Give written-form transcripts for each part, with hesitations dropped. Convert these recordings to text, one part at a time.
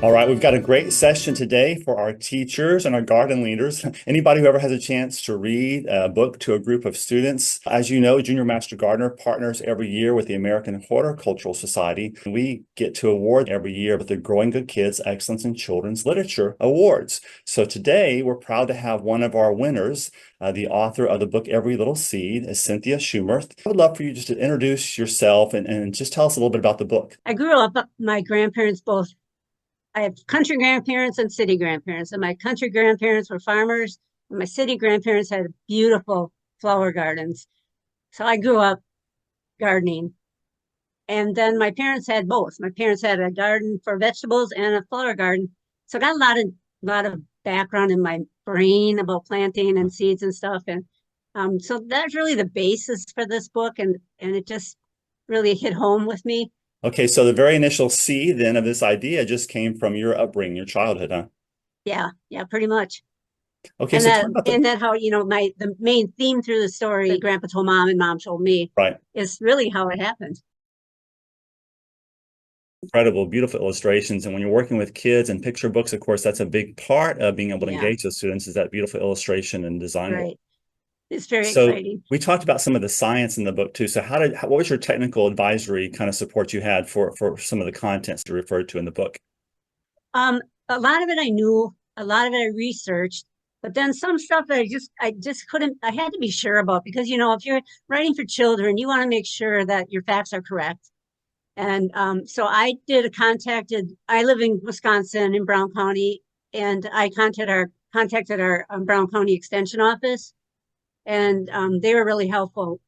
All right, we've got a great session today for our teachers and our garden leaders. Anybody who ever has a chance to read a book to a group of students. As you know, Junior Master Gardener partners every year with the American Horticultural Society. We get to award every year with the Growing Good Kids Excellence in Children's Literature Awards. So today we're proud to have one of our winners, the author of the book Every Little Seed, is Cindy Schumerth. I would love for you just to introduce yourself and just tell us a little bit about the book. I grew up, my grandparents both, I have country grandparents and city grandparents, and my country grandparents were farmers, and my city grandparents had beautiful flower gardens. So I grew up gardening. And then my parents had both. My parents had a garden for vegetables and a flower garden. So I got a lot of background in my brain about planting and seeds and stuff. And so that's really the basis for this book, and it just really hit home with me. Okay, so the very initial seed then of this idea just came from your upbringing, your childhood, huh? Yeah, pretty much. Okay, And so that talk about and that how, my the main theme through the story that grandpa told mom and mom told me right, is really how it happened. incredible, beautiful illustrations. And when you're working with kids and picture books, of course, that's a big part of being able to Yeah, engage those students is that beautiful illustration and design work. right. It's very So exciting. we talked about some of the science in the book too. So what was your technical advisory kind of support you had for some of the contents you referred to in the book? Um, a lot of it I knew, a lot of it I researched, but then some stuff that I just couldn't, I had to be sure about because if you're writing for children, you want to make sure that your facts are correct. And so I live in Wisconsin in Brown County, and I contacted our Brown County Extension office, and they were really helpful.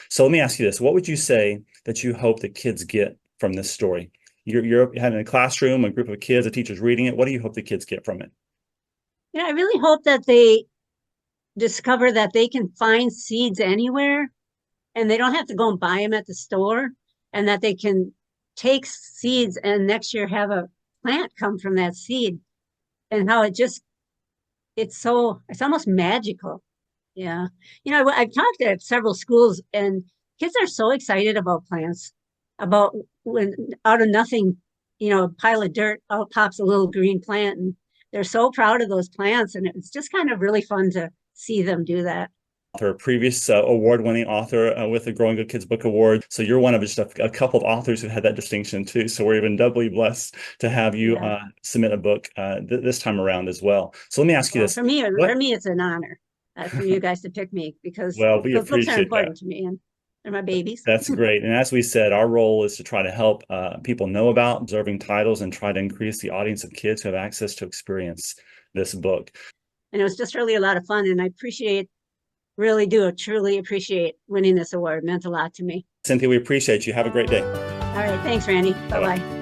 So let me ask you this. What would you say that you hope the kids get from this story? You're having a classroom, a group of kids, a teacher's reading it. What do you hope the kids get from it? I really hope that they discover that they can find seeds anywhere and they don't have to go and buy them at the store, and that they can take seeds and next year have a plant come from that seed, and how it's almost magical. Yeah. I've talked at several schools, and kids are so excited about plants, about when out of nothing, a pile of dirt out pops a little green plant, and they're so proud of those plants. And it's just kind of really fun to see them do that. Author, previous award-winning author with the Growing Good Kids Book Award. So you're one of just a couple of authors who had that distinction too. So we're even doubly blessed to have you Yeah. submit a book this time around as well. So let me ask you Well, this: for me, what? for me, it's an honor for you guys to pick me because Well, we those books are appreciate that. important to me, and they're my babies. That's great. And as we said, our role is to try to help people know about observing titles and try to increase the audience of kids who have access to experience this book. And it was just really a lot of fun. And I really do truly appreciate winning this award. It meant a lot to me. Cynthia, we appreciate you. Have a great day. All right. Thanks, Randy. Bye Bye-bye. bye.